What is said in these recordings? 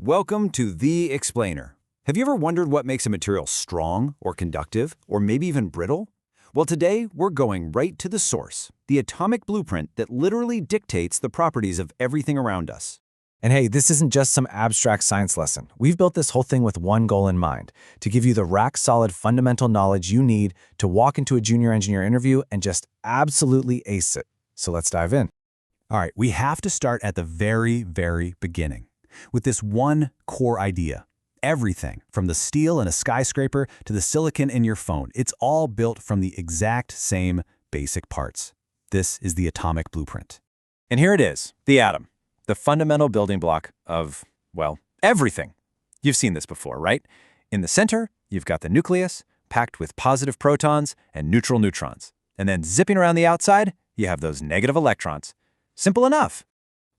Welcome to The Explainer. Have you ever wondered what makes a material strong or conductive or maybe even brittle? Well, today we're going right to the source, the atomic blueprint that literally dictates the properties of everything around us. And hey, this isn't just some abstract science lesson. We've built this whole thing with one goal in mind, to give you the rock-solid fundamental knowledge you need to walk into a junior engineer interview and just absolutely ace it. So let's dive in. All right, we have to start at the very beginning, with this one core idea. Everything, from the steel in a skyscraper to the silicon in your phone, it's all built from the exact same basic parts. This is the atomic blueprint. And here it is, the atom, the fundamental building block of, well, everything. You've seen this before, right? In the center, you've got the nucleus, packed with positive protons and neutral neutrons. And then zipping around the outside, you have those negative electrons. Simple enough.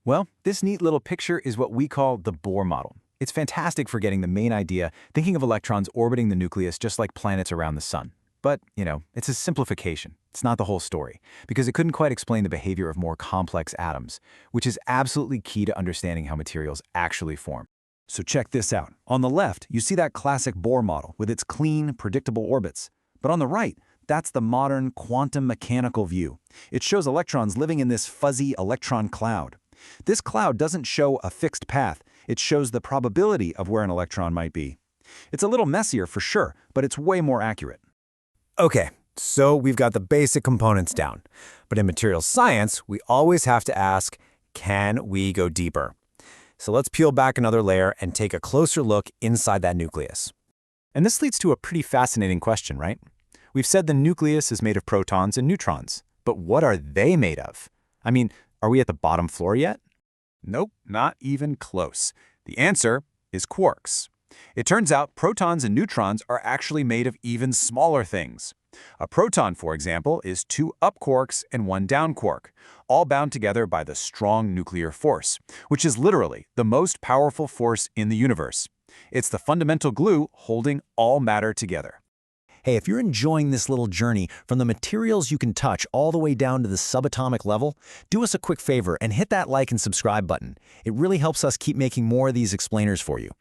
Well, this neat little picture is what we call the Bohr model. It's fantastic for getting the main idea, thinking of electrons orbiting the nucleus just like planets around the sun. But, it's a simplification. It's not the whole story, because it couldn't quite explain the behavior of more complex atoms, which is absolutely key to understanding how materials actually form. So check this out. On the left, you see that classic Bohr model with its clean, predictable orbits. But on the right, that's the modern quantum mechanical view. It shows electrons living in this fuzzy electron cloud. This cloud doesn't show a fixed path. It shows the probability of where an electron might be. It's a little messier for sure, but it's way more accurate. Okay, so we've got the basic components down. But in materials science, we always have to ask, can we go deeper? So let's peel back another layer and take a closer look inside that nucleus. And this leads to a pretty fascinating question, right? We've said the nucleus is made of protons and neutrons, but what are they made of? I mean, are we at the bottom floor yet? Nope, not even close. The answer is quarks. It turns out protons and neutrons are actually made of even smaller things. A proton, for example, is 2 up quarks and 1 down quark, all bound together by the strong nuclear force, which is literally the most powerful force in the universe. It's the fundamental glue holding all matter together. Hey, if you're enjoying this little journey from the materials you can touch all the way down to the subatomic level, do us a quick favor and hit that like and subscribe button. It really helps us keep making more of these explainers for you.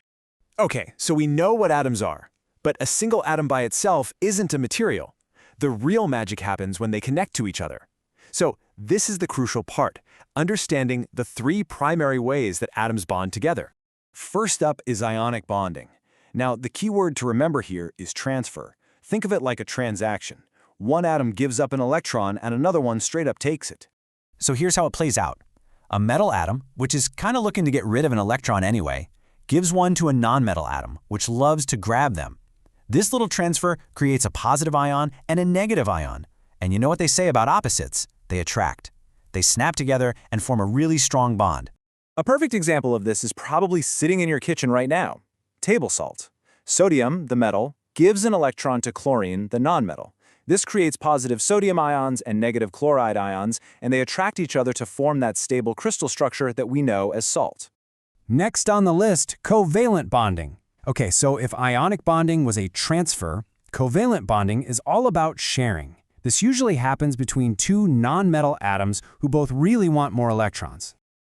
Okay, so we know what atoms are, but a single atom by itself isn't a material. The real magic happens when they connect to each other. So this is the crucial part, understanding the 3 primary ways that atoms bond together. First up is ionic bonding. Now, the key word to remember here is transfer. Think of it like a transaction. One atom gives up an electron and another one straight up takes it. So here's how it plays out. A metal atom, which is kind of looking to get rid of an electron anyway, gives one to a nonmetal atom, which loves to grab them. This little transfer creates a positive ion and a negative ion. And you know what they say about opposites? They attract. They snap together and form a really strong bond. A perfect example of this is probably sitting in your kitchen right now. Table salt. Sodium, the metal, gives an electron to chlorine, the nonmetal. This creates positive sodium ions and negative chloride ions, and they attract each other to form that stable crystal structure that we know as salt. Next on the list, covalent bonding. Okay, so if ionic bonding was a transfer, covalent bonding is all about sharing. This usually happens between 2 nonmetal atoms who both really want more electrons.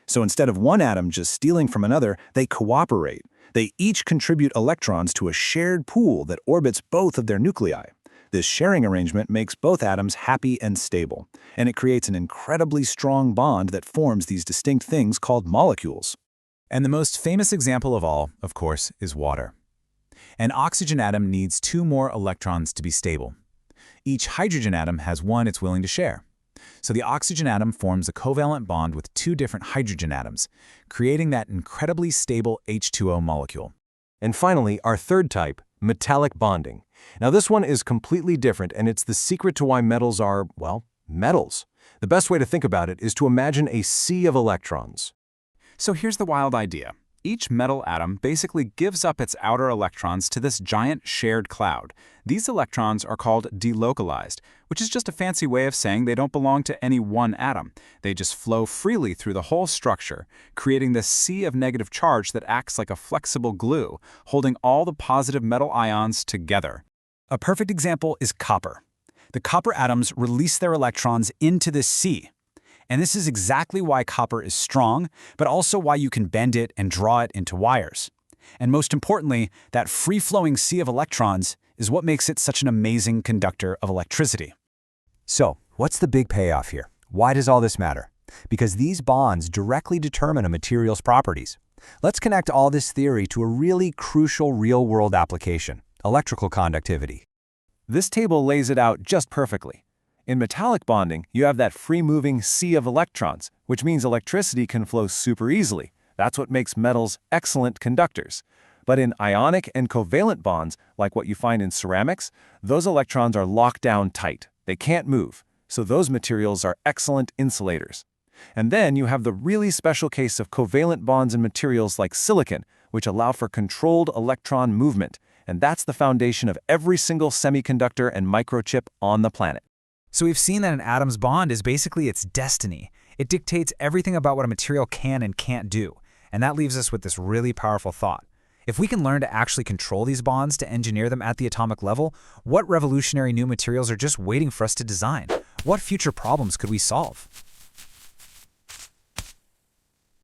So instead of one atom just stealing from another, they cooperate. They each contribute electrons to a shared pool that orbits both of their nuclei. This sharing arrangement makes both atoms happy and stable, and it creates an incredibly strong bond that forms these distinct things called molecules. And the most famous example of all, of course, is water. An oxygen atom needs 2 more electrons to be stable. Each hydrogen atom has 1 it's willing to share. So the oxygen atom forms a covalent bond with 2 different hydrogen atoms, creating that incredibly stable H2O molecule. And finally, our third type, metallic bonding. Now this one is completely different, and it's the secret to why metals are, well, metals. The best way to think about it is to imagine a sea of electrons. So here's the wild idea. Each metal atom basically gives up its outer electrons to this giant shared cloud. These electrons are called delocalized, which is just a fancy way of saying they don't belong to any one atom. They just flow freely through the whole structure, creating this sea of negative charge that acts like a flexible glue, holding all the positive metal ions together. A perfect example is copper. The copper atoms release their electrons into this sea. And this is exactly why copper is strong, but also why you can bend it and draw it into wires. And most importantly, that free-flowing sea of electrons is what makes it such an amazing conductor of electricity. So, what's the big payoff here? Why does all this matter? Because these bonds directly determine a material's properties. Let's connect all this theory to a really crucial real-world application: electrical conductivity. This table lays it out just perfectly. In metallic bonding, you have that free-moving sea of electrons, which means electricity can flow super easily. That's what makes metals excellent conductors. But in ionic and covalent bonds, like what you find in ceramics, those electrons are locked down tight. They can't move. So those materials are excellent insulators. And then you have the really special case of covalent bonds in materials like silicon, which allow for controlled electron movement. And that's the foundation of every single semiconductor and microchip on the planet. So we've seen that an atom's bond is basically its destiny. It dictates everything about what a material can and can't do. And that leaves us with this really powerful thought. If we can learn to actually control these bonds to engineer them at the atomic level, what revolutionary new materials are just waiting for us to design? What future problems could we solve?